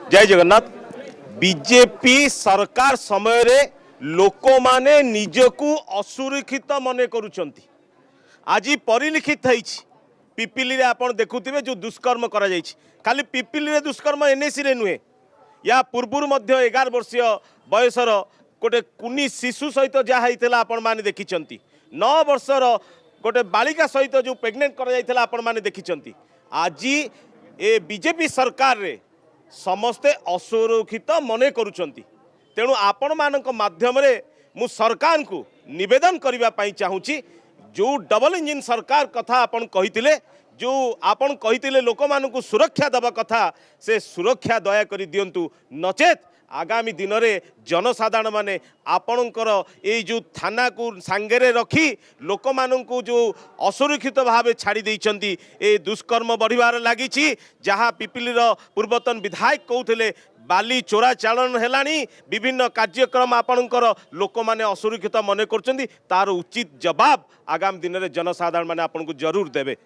जय जगन्नाथ। बीजेपी सरकार समय रे लोक माने निजकू असुरक्षित मने करुचंती। आज परिलिखित पिपिली रे आपण देखुथिबे जो दुष्कर्म करा जायछि। खाली पिपिली रे दुष्कर्म एनएसी रे नुहे, या पूर्वरु मध्य 11 वर्षीय बयसर गोटे कुनी शिशु सहित जहा होइतला आपण माने देखिचंती। 9 वर्षर गोटे बालिका सहित जो प्रेग्नेंट करा जायतला आपण माने देखिचंती। आज ए बीजेपी सरकार रे समस्ते असुरक्षित मने करुचंती। तेणु आपण मानक माध्यम रे मु सरकार को निवेदन करबा पई चाहूची, जो डबल इंजिन सरकार कथा आपण कहितिले, जो आपण कहितिले लोक मानकु सुरक्षा दबा कथा, से सुरक्षा दया करी दियंतु। नचेत आगामी दिन में जनसाधारण माने आपणकर ये जो थाना को सांगेरे रखी लोक मानकु जो असुरक्षित भाव छाड़ी देइचंती, ए दुष्कर्म बढ़िबार लागिछि। जहाँ पिपिलीर पूर्वतन विधायक कहते बाली चोरा चालन हेलानी, विभिन्न कार्यक्रम आपणकर लोक माने असुरक्षित मने करचंती, तार उचित जवाब आगामी दिन में जनसाधारण माने आपन को जरूर देबे।